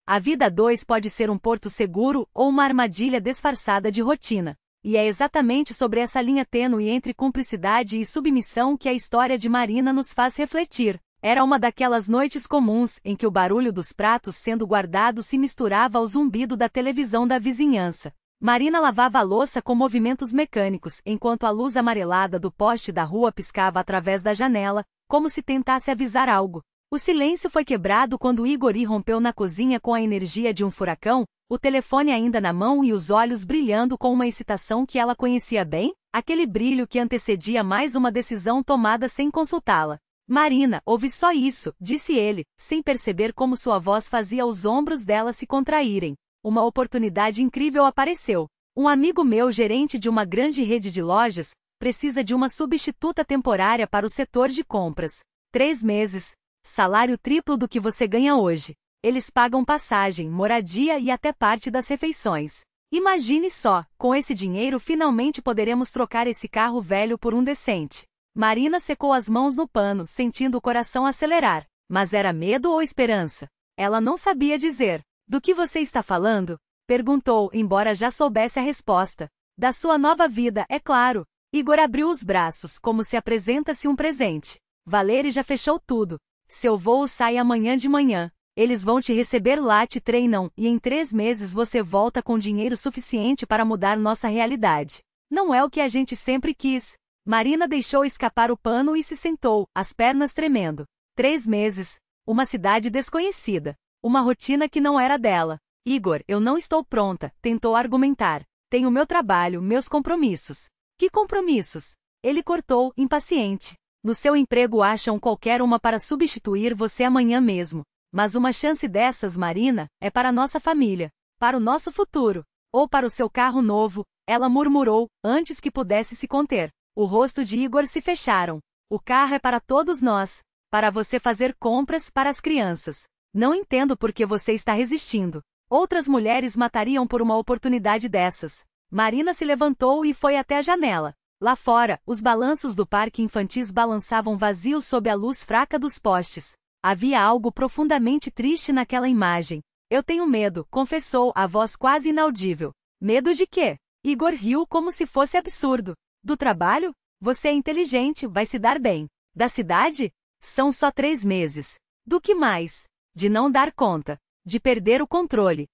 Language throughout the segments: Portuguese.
A vida a dois pode ser um porto seguro ou uma armadilha disfarçada de rotina. E é exatamente sobre essa linha tênue entre cumplicidade e submissão que a história de Marina nos faz refletir. Era uma daquelas noites comuns em que o barulho dos pratos sendo guardados se misturava ao zumbido da televisão da vizinhança. Marina lavava a louça com movimentos mecânicos, enquanto a luz amarelada do poste da rua piscava através da janela, como se tentasse avisar algo. O silêncio foi quebrado quando Igor irrompeu na cozinha com a energia de um furacão, o telefone ainda na mão e os olhos brilhando com uma excitação que ela conhecia bem, aquele brilho que antecedia mais uma decisão tomada sem consultá-la. Marina, ouve só isso, disse ele, sem perceber como sua voz fazia os ombros dela se contraírem. Uma oportunidade incrível apareceu. Um amigo meu, gerente de uma grande rede de lojas, precisa de uma substituta temporária para o setor de compras. 3 meses. Salário triplo do que você ganha hoje. Eles pagam passagem, moradia e até parte das refeições. Imagine só, com esse dinheiro finalmente poderemos trocar esse carro velho por um decente. Marina secou as mãos no pano, sentindo o coração acelerar. Mas era medo ou esperança? Ela não sabia dizer. Do que você está falando? Perguntou, embora já soubesse a resposta. Da sua nova vida, é claro. Igor abriu os braços, como se apresenta-se um presente. Valeri já fechou tudo. Seu voo sai amanhã de manhã. Eles vão te receber lá, te treinam, e em 3 meses você volta com dinheiro suficiente para mudar nossa realidade. Não é o que a gente sempre quis. Marina deixou escapar o pano e se sentou, as pernas tremendo. 3 meses. Uma cidade desconhecida. Uma rotina que não era dela. Igor, eu não estou pronta, tentou argumentar. Tenho meu trabalho, meus compromissos. Que compromissos? Ele cortou, impaciente. No seu emprego acham qualquer uma para substituir você amanhã mesmo. Mas uma chance dessas, Marina, é para nossa família. Para o nosso futuro. Ou para o seu carro novo, ela murmurou, antes que pudesse se conter. O rosto de Igor se fecharam. O carro é para todos nós. Para você fazer compras para as crianças. Não entendo por que você está resistindo. Outras mulheres matariam por uma oportunidade dessas. Marina se levantou e foi até a janela. Lá fora, os balanços do parque infantis balançavam vazios sob a luz fraca dos postes. Havia algo profundamente triste naquela imagem. Eu tenho medo, confessou, a voz quase inaudível. Medo de quê? Igor riu como se fosse absurdo. Do trabalho? Você é inteligente, vai se dar bem. Da cidade? São só 3 meses. Do que mais? De não dar conta. De perder o controle.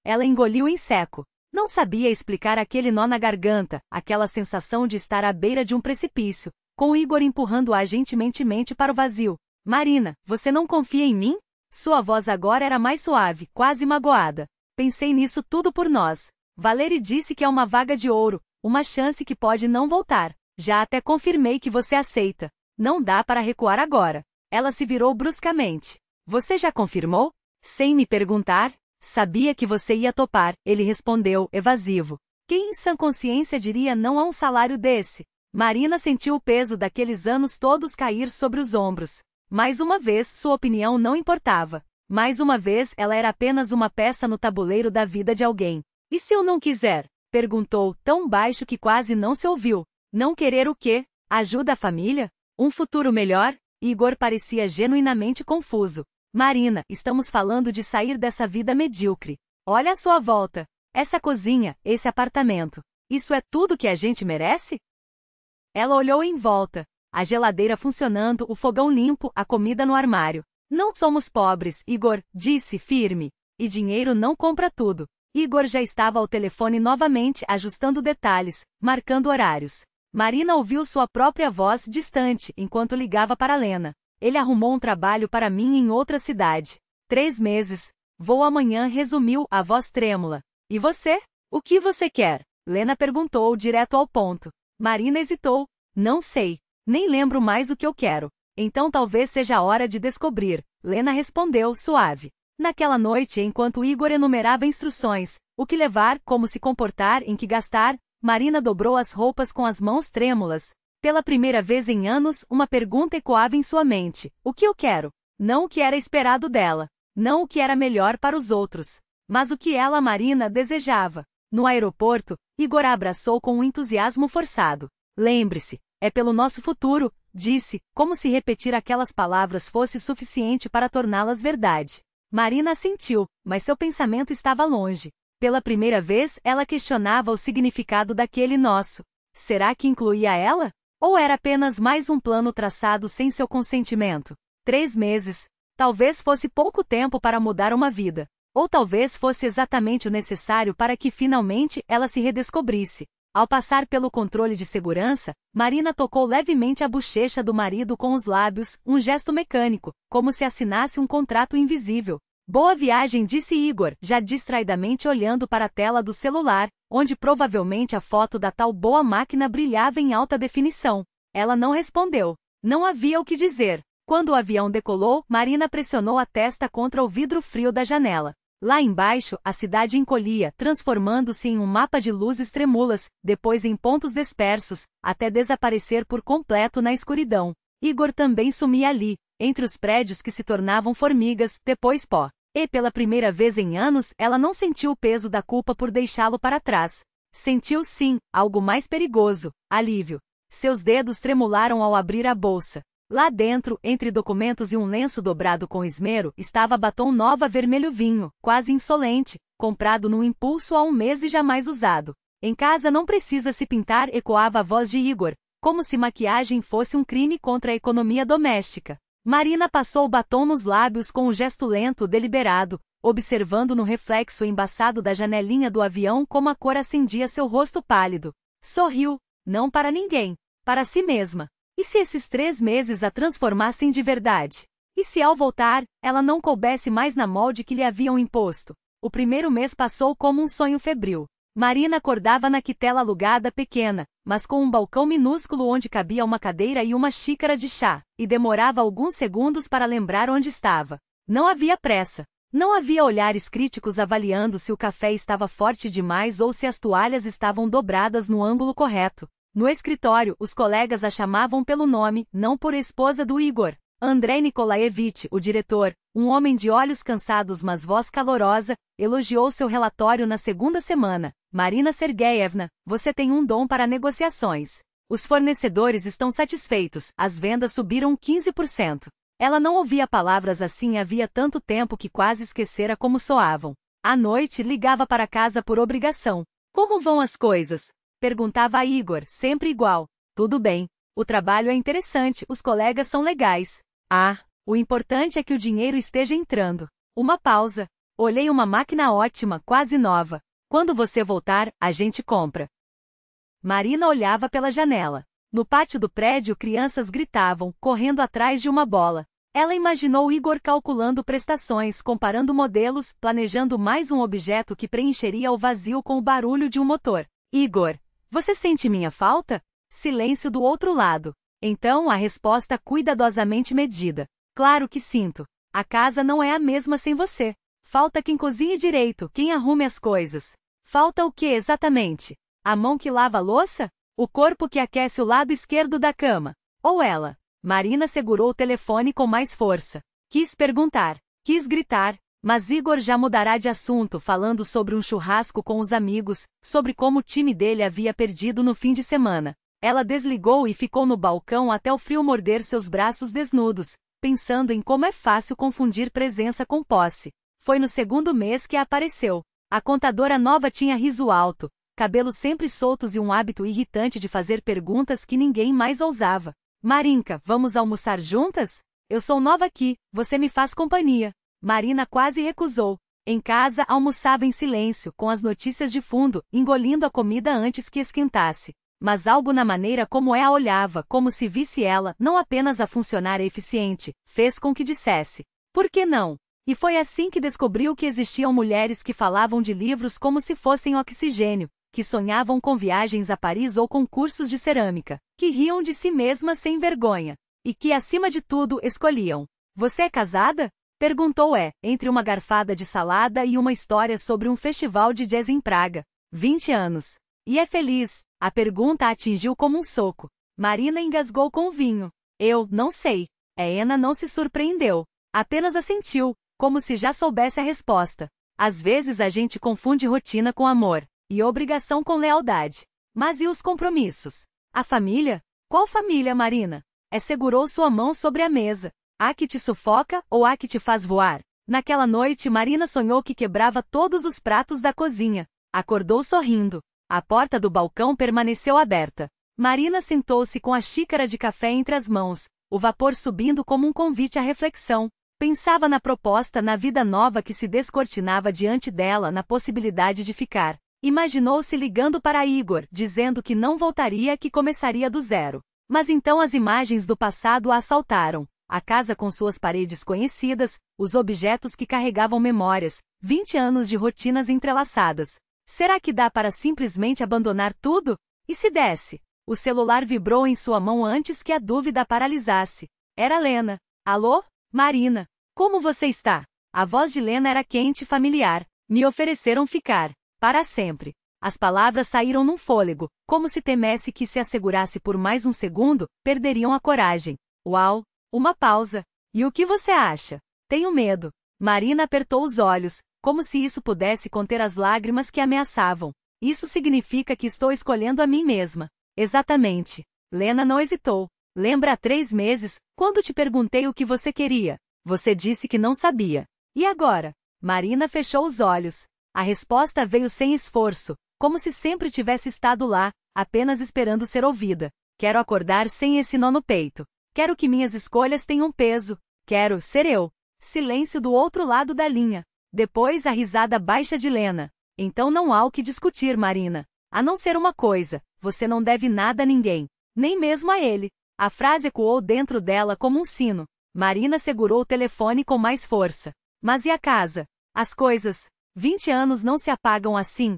Ela engoliu em seco. Não sabia explicar aquele nó na garganta, aquela sensação de estar à beira de um precipício, com Igor empurrando-a gentilmente para o vazio. Marina, você não confia em mim? Sua voz agora era mais suave, quase magoada. Pensei nisso tudo por nós. Valeri disse que é uma vaga de ouro, uma chance que pode não voltar. Já até confirmei que você aceita. Não dá para recuar agora. Ela se virou bruscamente. Você já confirmou? Sem me perguntar? Sabia que você ia topar, ele respondeu, evasivo. Quem em sã consciência diria não a um salário desse? Marina sentiu o peso daqueles anos todos cair sobre os ombros. Mais uma vez, sua opinião não importava. Mais uma vez, ela era apenas uma peça no tabuleiro da vida de alguém. E se eu não quiser? Perguntou, tão baixo que quase não se ouviu. Não querer o quê? Ajuda a família? Um futuro melhor? Igor parecia genuinamente confuso. Marina, estamos falando de sair dessa vida medíocre. Olha à sua volta. Essa cozinha, esse apartamento. Isso é tudo que a gente merece? Ela olhou em volta. A geladeira funcionando, o fogão limpo, a comida no armário. Não somos pobres, Igor, disse firme. E dinheiro não compra tudo. Igor já estava ao telefone novamente, ajustando detalhes, marcando horários. Marina ouviu sua própria voz distante, enquanto ligava para Lena. Ele arrumou um trabalho para mim em outra cidade. 3 meses. Vou amanhã, resumiu, a voz trêmula. E você? O que você quer? Lena perguntou direto ao ponto. Marina hesitou. Não sei. Nem lembro mais o que eu quero. Então talvez seja a hora de descobrir. Lena respondeu, suave. Naquela noite, enquanto Igor enumerava instruções, o que levar, como se comportar, em que gastar, Marina dobrou as roupas com as mãos trêmulas. Pela primeira vez em anos, uma pergunta ecoava em sua mente. O que eu quero? Não o que era esperado dela. Não o que era melhor para os outros. Mas o que ela, Marina, desejava. No aeroporto, Igor a abraçou com um entusiasmo forçado. Lembre-se, é pelo nosso futuro, disse, como se repetir aquelas palavras fosse suficiente para torná-las verdade. Marina assentiu, mas seu pensamento estava longe. Pela primeira vez, ela questionava o significado daquele nosso. Será que incluía ela? Ou era apenas mais um plano traçado sem seu consentimento? 3 meses. Talvez fosse pouco tempo para mudar uma vida. Ou talvez fosse exatamente o necessário para que finalmente ela se redescobrisse. Ao passar pelo controle de segurança, Marina tocou levemente a bochecha do marido com os lábios, um gesto mecânico, como se assinasse um contrato invisível. Boa viagem, disse Igor, já distraidamente olhando para a tela do celular, onde provavelmente a foto da tal boa máquina brilhava em alta definição. Ela não respondeu. Não havia o que dizer. Quando o avião decolou, Marina pressionou a testa contra o vidro frio da janela. Lá embaixo, a cidade encolhia, transformando-se em um mapa de luzes tremúlas, depois em pontos dispersos, até desaparecer por completo na escuridão. Igor também sumia ali, entre os prédios que se tornavam formigas, depois pó. E pela primeira vez em anos, ela não sentiu o peso da culpa por deixá-lo para trás. Sentiu sim, algo mais perigoso, alívio. Seus dedos tremularam ao abrir a bolsa. Lá dentro, entre documentos e um lenço dobrado com esmero, estava batom nova vermelho vinho, quase insolente, comprado num impulso há um mês e jamais usado. Em casa não precisa se pintar, ecoava a voz de Igor, como se maquiagem fosse um crime contra a economia doméstica. Marina passou o batom nos lábios com um gesto lento, deliberado, observando no reflexo embaçado da janelinha do avião como a cor acendia seu rosto pálido. Sorriu, não para ninguém, para si mesma. E se esses 3 meses a transformassem de verdade? E se ao voltar, ela não coubesse mais na molde que lhe haviam imposto? O primeiro mês passou como um sonho febril. Marina acordava na quitela alugada pequena, mas com um balcão minúsculo onde cabia uma cadeira e uma xícara de chá, e demorava alguns segundos para lembrar onde estava. Não havia pressa. Não havia olhares críticos avaliando se o café estava forte demais ou se as toalhas estavam dobradas no ângulo correto. No escritório, os colegas a chamavam pelo nome, não por esposa do Igor. Andrei Nikolaevich, o diretor, um homem de olhos cansados mas voz calorosa, elogiou seu relatório na segunda semana. Marina Sergeyevna, você tem um dom para negociações. Os fornecedores estão satisfeitos, as vendas subiram 15%. Ela não ouvia palavras assim havia tanto tempo que quase esquecera como soavam. À noite, ligava para casa por obrigação. Como vão as coisas? Perguntava a Igor, sempre igual. Tudo bem. O trabalho é interessante, os colegas são legais. Ah, o importante é que o dinheiro esteja entrando. Uma pausa. Olhei uma máquina ótima, quase nova. Quando você voltar, a gente compra. Marina olhava pela janela. No pátio do prédio, crianças gritavam, correndo atrás de uma bola. Ela imaginou Igor calculando prestações, comparando modelos, planejando mais um objeto que preencheria o vazio com o barulho de um motor. Igor, você sente minha falta? Silêncio do outro lado. Então a resposta cuidadosamente medida. Claro que sinto. A casa não é a mesma sem você. Falta quem cozinhe direito, quem arrume as coisas. Falta o que exatamente? A mão que lava a louça? O corpo que aquece o lado esquerdo da cama? Ou ela? Marina segurou o telefone com mais força. Quis perguntar. Quis gritar. Mas Igor já mudará de assunto falando sobre um churrasco com os amigos, sobre como o time dele havia perdido no fim de semana. Ela desligou e ficou no balcão até o frio morder seus braços desnudos, pensando em como é fácil confundir presença com posse. Foi no segundo mês que apareceu. A contadora nova tinha riso alto, cabelos sempre soltos e um hábito irritante de fazer perguntas que ninguém mais ousava. Marinka, vamos almoçar juntas? Eu sou nova aqui, você me faz companhia. Marina quase recusou. Em casa, almoçava em silêncio, com as notícias de fundo, engolindo a comida antes que esquentasse. Mas algo na maneira como a olhava, como se visse ela, não apenas a funcionária eficiente, fez com que dissesse: por que não? E foi assim que descobriu que existiam mulheres que falavam de livros como se fossem oxigênio, que sonhavam com viagens a Paris ou com cursos de cerâmica, que riam de si mesmas sem vergonha, e que, acima de tudo, escolhiam. Você é casada? Perguntou entre uma garfada de salada e uma história sobre um festival de jazz em Praga. 20 anos. E é feliz? A pergunta a atingiu como um soco. Marina engasgou com o vinho. Eu, não sei. Ena não se surpreendeu. Apenas assentiu, como se já soubesse a resposta. Às vezes a gente confunde rotina com amor, e obrigação com lealdade. Mas e os compromissos? A família? Qual família, Marina? Segurou sua mão sobre a mesa. A que te sufoca ou a que te faz voar? Naquela noite Marina sonhou que quebrava todos os pratos da cozinha. Acordou sorrindo. A porta do balcão permaneceu aberta. Marina sentou-se com a xícara de café entre as mãos, o vapor subindo como um convite à reflexão. Pensava na proposta, na vida nova que se descortinava diante dela, na possibilidade de ficar. Imaginou-se ligando para Igor, dizendo que não voltaria, que começaria do zero. Mas então as imagens do passado a assaltaram. A casa com suas paredes conhecidas, os objetos que carregavam memórias, 20 anos de rotinas entrelaçadas. Será que dá para simplesmente abandonar tudo? E se desse? O celular vibrou em sua mão antes que a dúvida a paralisasse. Era Lena. Alô? Marina. Como você está? A voz de Lena era quente e familiar. Me ofereceram ficar. Para sempre. As palavras saíram num fôlego, como se temesse que se assegurasse por mais um segundo, perderiam a coragem. Uau! Uma pausa. E o que você acha? Tenho medo. Marina apertou os olhos, como se isso pudesse conter as lágrimas que ameaçavam. Isso significa que estou escolhendo a mim mesma. Exatamente. Lena não hesitou. Lembra há 3 meses, quando te perguntei o que você queria? Você disse que não sabia. E agora? Marina fechou os olhos. A resposta veio sem esforço, como se sempre tivesse estado lá, apenas esperando ser ouvida. Quero acordar sem esse nó no peito. Quero que minhas escolhas tenham peso. Quero ser eu. Silêncio do outro lado da linha. Depois a risada baixa de Lena. Então não há o que discutir, Marina. A não ser uma coisa, você não deve nada a ninguém. Nem mesmo a ele. A frase ecoou dentro dela como um sino. Marina segurou o telefone com mais força. Mas e a casa? As coisas? 20 anos não se apagam assim.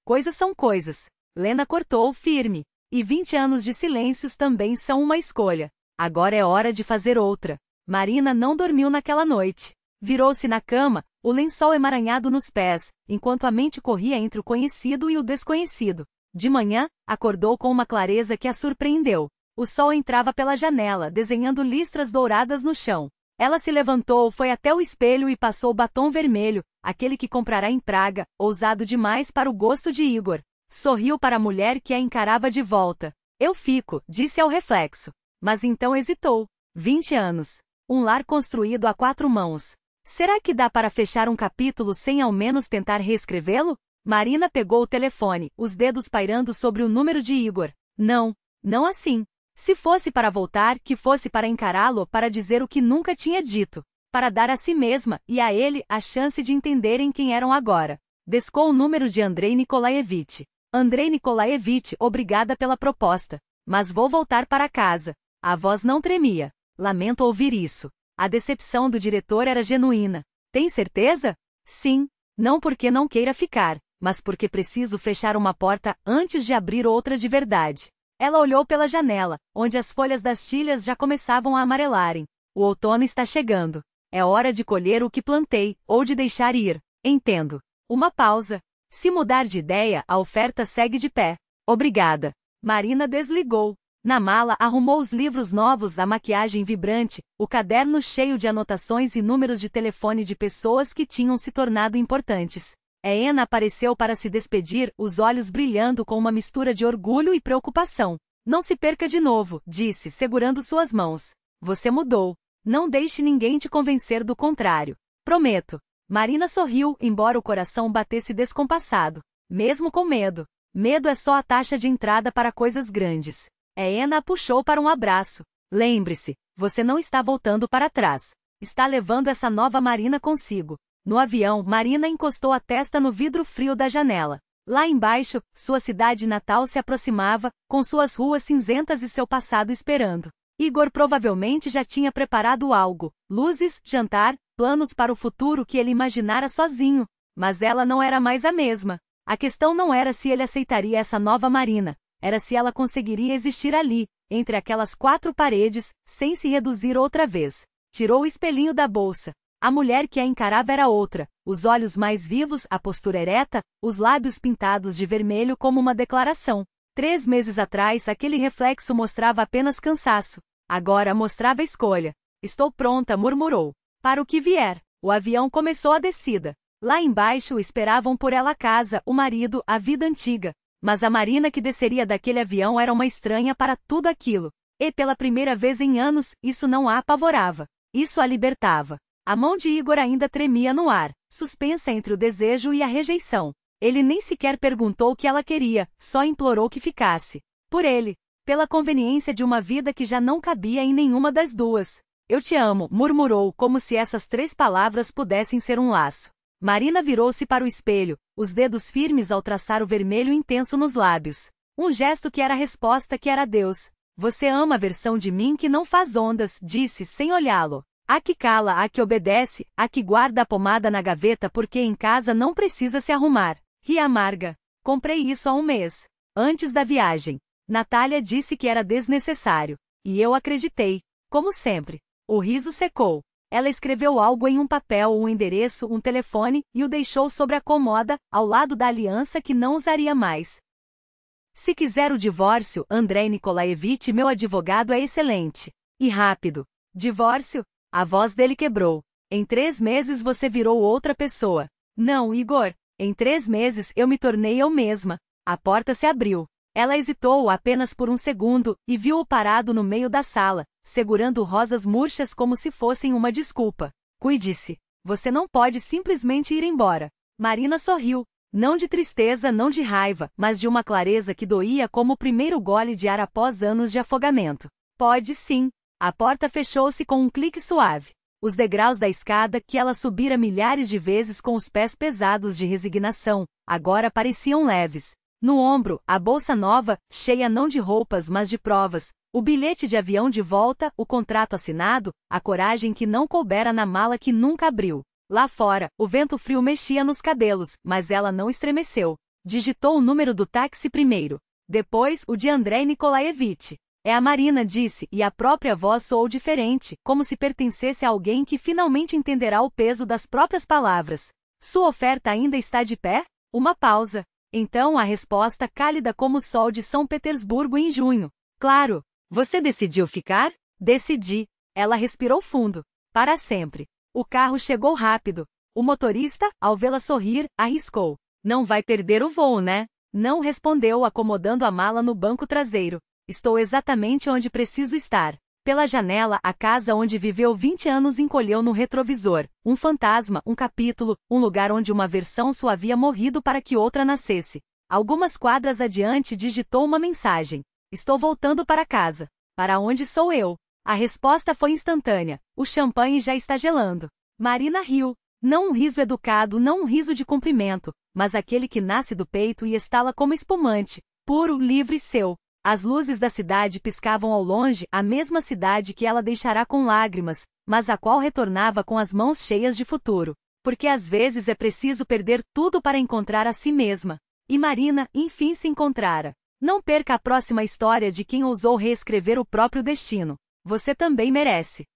Coisas são coisas. Lena cortou firme. E 20 anos de silêncios também são uma escolha. Agora é hora de fazer outra. Marina não dormiu naquela noite. Virou-se na cama, o lençol emaranhado nos pés, enquanto a mente corria entre o conhecido e o desconhecido. De manhã, acordou com uma clareza que a surpreendeu. O sol entrava pela janela, desenhando listras douradas no chão. Ela se levantou, foi até o espelho e passou batom vermelho, aquele que comprará em Praga, ousado demais para o gosto de Igor. Sorriu para a mulher que a encarava de volta. Eu fico, disse ao reflexo. Mas então hesitou. 20 anos. Um lar construído a 4 mãos. Será que dá para fechar um capítulo sem ao menos tentar reescrevê-lo? Marina pegou o telefone, os dedos pairando sobre o número de Igor. Não, não assim. Se fosse para voltar, que fosse para encará-lo, para dizer o que nunca tinha dito. Para dar a si mesma, e a ele, a chance de entenderem quem eram agora. Descou o número de Andrei Nikolaevich. Andrei Nikolaevich, obrigada pela proposta. Mas vou voltar para casa. A voz não tremia. Lamento ouvir isso. A decepção do diretor era genuína. Tem certeza? Sim. Não porque não queira ficar, mas porque preciso fechar uma porta antes de abrir outra de verdade. Ela olhou pela janela, onde as folhas das tilhas já começavam a amarelarem. O outono está chegando. É hora de colher o que plantei, ou de deixar ir. Entendo. Uma pausa. Se mudar de ideia, a oferta segue de pé. Obrigada. Marina desligou. Na mala arrumou os livros novos, a maquiagem vibrante, o caderno cheio de anotações e números de telefone de pessoas que tinham se tornado importantes. Ena apareceu para se despedir, os olhos brilhando com uma mistura de orgulho e preocupação. Não se perca de novo, disse, segurando suas mãos. Você mudou. Não deixe ninguém te convencer do contrário. Prometo. Marina sorriu, embora o coração batesse descompassado. Mesmo com medo. Medo é só a taxa de entrada para coisas grandes. Ena a puxou para um abraço. Lembre-se, você não está voltando para trás. Está levando essa nova Marina consigo. No avião, Marina encostou a testa no vidro frio da janela. Lá embaixo, sua cidade natal se aproximava, com suas ruas cinzentas e seu passado esperando. Igor provavelmente já tinha preparado algo. Luzes, jantar, planos para o futuro que ele imaginara sozinho. Mas ela não era mais a mesma. A questão não era se ele aceitaria essa nova Marina. Era se ela conseguiria existir ali, entre aquelas 4 paredes, sem se reduzir outra vez. Tirou o espelhinho da bolsa. A mulher que a encarava era outra, os olhos mais vivos, a postura ereta, os lábios pintados de vermelho como uma declaração. 3 meses atrás aquele reflexo mostrava apenas cansaço. Agora mostrava escolha. Estou pronta, murmurou. Para o que vier. O avião começou a descida. Lá embaixo esperavam por ela a casa, o marido, a vida antiga. Mas a Marina que desceria daquele avião era uma estranha para tudo aquilo. E pela primeira vez em anos, isso não a apavorava. Isso a libertava. A mão de Igor ainda tremia no ar, suspensa entre o desejo e a rejeição. Ele nem sequer perguntou o que ela queria, só implorou que ficasse. Por ele. Pela conveniência de uma vida que já não cabia em nenhuma das duas. Eu te amo, murmurou, como se essas 3 palavras pudessem ser um laço. Marina virou-se para o espelho, os dedos firmes ao traçar o vermelho intenso nos lábios. Um gesto que era a resposta que era Deus. Você ama a versão de mim que não faz ondas, disse sem olhá-lo. A que cala, a que obedece, a que guarda a pomada na gaveta porque em casa não precisa se arrumar. Ri amarga. Comprei isso há um mês. Antes da viagem. Natália disse que era desnecessário. E eu acreditei. Como sempre. O riso secou. Ela escreveu algo em um papel, um endereço, um telefone, e o deixou sobre a cômoda, ao lado da aliança que não usaria mais. Se quiser o divórcio, Andrei Nikolaevich, meu advogado é excelente. E rápido. Divórcio? A voz dele quebrou. Em 3 meses você virou outra pessoa. Não, Igor. Em 3 meses eu me tornei eu mesma. A porta se abriu. Ela hesitou apenas por um segundo, e viu-o parado no meio da sala, segurando rosas murchas como se fossem uma desculpa. Cuide-se. Você não pode simplesmente ir embora. Marina sorriu. Não de tristeza, não de raiva, mas de uma clareza que doía como o primeiro gole de ar após anos de afogamento. Pode sim. A porta fechou-se com um clique suave. Os degraus da escada que ela subira milhares de vezes com os pés pesados de resignação, agora pareciam leves. No ombro, a bolsa nova, cheia não de roupas mas de provas, o bilhete de avião de volta, o contrato assinado, a coragem que não coubera na mala que nunca abriu. Lá fora, o vento frio mexia nos cabelos, mas ela não estremeceu. Digitou o número do táxi primeiro. Depois, o de Andrei Nikolaevich. É a Marina, disse, e a própria voz soou diferente, como se pertencesse a alguém que finalmente entenderá o peso das próprias palavras. Sua oferta ainda está de pé? Uma pausa. Então a resposta cálida como o sol de São Petersburgo em junho. Claro. Você decidiu ficar? Decidi. Ela respirou fundo. Para sempre. O carro chegou rápido. O motorista, ao vê-la sorrir, arriscou. Não vai perder o voo, né? Não respondeu, acomodando a mala no banco traseiro. Estou exatamente onde preciso estar. Pela janela, a casa onde viveu 20 anos encolheu no retrovisor. Um fantasma, um capítulo, um lugar onde uma versão sua havia morrido para que outra nascesse. Algumas quadras adiante digitou uma mensagem. Estou voltando para casa. Para onde sou eu? A resposta foi instantânea. O champanhe já está gelando. Marina riu. Não um riso educado, não um riso de cumprimento, mas aquele que nasce do peito e estala como espumante. Puro, livre seu. As luzes da cidade piscavam ao longe, a mesma cidade que ela deixará com lágrimas, mas a qual retornava com as mãos cheias de futuro. Porque às vezes é preciso perder tudo para encontrar a si mesma. E Marina, enfim, se encontrara. Não perca a próxima história de quem ousou reescrever o próprio destino. Você também merece.